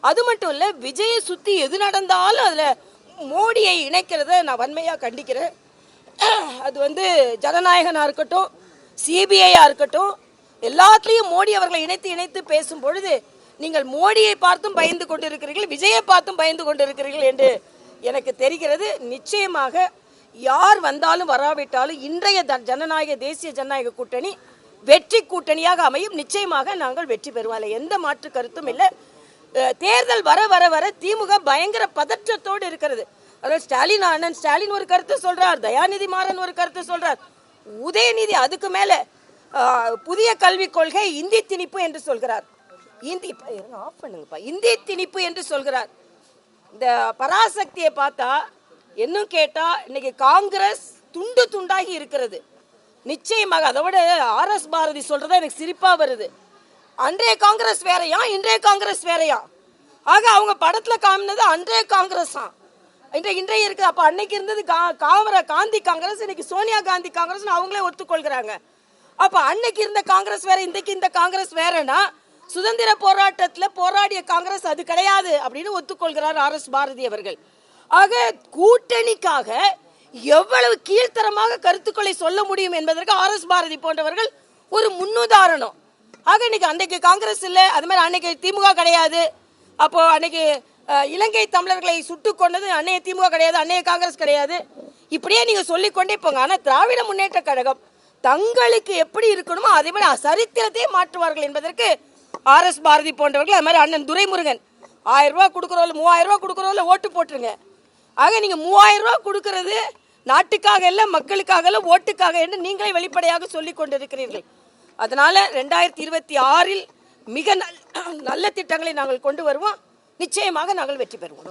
அது மட்டும் இல்ல, விஜயை சுத்தி எது நடந்தாலும் அதுல மோடியை இணைக்கிறத நான் வன்மையா கண்டிக்கிறேன். அது ஜனநாயகனா இருக்கட்டும், சிபிஐயா இருக்கட்டும், எல்லாத்துலேயும் மோடி அவர்களை இணைத்து இணைத்து பேசும் பொழுது நீங்கள் மோடியை பார்த்தும் பயந்து கொண்டிருக்கிறீர்கள், விஜயை பார்த்தும் பயந்து கொண்டிருக்கிறீர்கள் என்று எனக்கு தெரிகிறது. நிச்சயமாக யார் வந்தாலும் வராவிட்டாலும் இன்றைய ஜனநாயக தேசிய ஜனநாயக கூட்டணி வெற்றி கூட்டணியாக அமையும். நிச்சயமாக நாங்கள் வெற்றி பெறுவோம், எந்த மாற்று கருத்தும் இல்லை. தேர்தல் வர வர வர திமுக பயங்கர பதற்றத்தோடு இருக்கிறது. ஸ்டாலின் அண்ணன் ஸ்டாலின் ஒரு கருத்து சொல்றார், தயாநிதி மாறன் ஒரு கருத்து சொல்றார், உதயநிதி அதுக்கு மேல புதிய கல்விக் கொள்கை இந்தி திணிப்பு என்று சொல்கிறார். இந்தி திணிப்பு என்று சொல்கிறார். இந்த பராசக்தியை பார்த்தா இன்னும் கேட்டா இன்னைக்கு காங்கிரஸ் துண்டு துண்டாகி இருக்கிறது. நிச்சயமாக அதை விட RS பாரதி சொல்றதா எனக்கு சிரிப்பா வருது. அன்றைய காங்கிரஸ் வேறையா, இன்றைய காங்கிரஸ் வேறையா? ஆக அவங்க படத்துல காமினது அன்றைய காங்கிரஸ் தான் இன்றைய இருக்கு. அப்ப அன்னைக்கு இருந்தது காந்தி காங்கிரஸ், இன்னைக்கு சோனியா காந்தி காங்கிரஸ் அவங்களே ஒத்துக்கொள்கிறாங்க. அப்ப அன்னைக்கு இருந்த காங்கிரஸ் வேற, இன்றைக்கு இந்த காங்கிரஸ் வேறனா சுதந்திர போராட்டத்துல போராடிய காங்கிரஸ் அது கிடையாது அப்படின்னு ஒத்துக்கொள்கிறார் RS பாரதி அவர்கள். ஆக கூட்டணிக்காக எவ்வளவு கீழ்த்தரமாக கருத்துக்களை சொல்ல முடியும் என்பதற்கு RS பாரதி போன்றவர்கள் ஒரு முன்னுதாரணம். ஆக இன்னைக்கு அன்னைக்கு காங்கிரஸ் இல்லை, அது மாதிரி அன்னைக்கு திமுக கிடையாது. அப்போ அன்னைக்கு இலங்கை தமிழர்களை சுட்டுக் கொண்டது அன்னைய திமுக கிடையாது, அன்னைய காங்கிரஸ் கிடையாது. இப்படியே நீங்க சொல்லிக்கொண்டே போங்க. ஆனா திராவிட முன்னேற்ற கழகம் தங்களுக்கு எப்படி இருக்கணுமோ அதே மாதிரி சரித்திரத்தை மாற்றுவார்கள் என்பதற்கு RS பாரதி போன்றவர்கள், அது மாதிரி அண்ணன் துரைமுருகன் 1000 ரூபாய் கொடுக்குறோம் 3000 ரூபாய் கொடுக்குறோம் ஓட்டு போட்டுருங்க. ஆக நீங்க 3000 ரூபாய் கொடுக்கறது நாட்டுக்காக இல்ல, மக்களுக்காக இல்ல, ஓட்டுக்காக என்று நீங்களே வெளிப்படையாக சொல்லிக் கொண்டிருக்கிறீர்கள். அதனால 2026 மிக நல்ல திட்டங்களை நாங்கள் கொண்டு வருவோம். நிச்சயமாக நாங்கள் வெற்றி பெறுவோம்.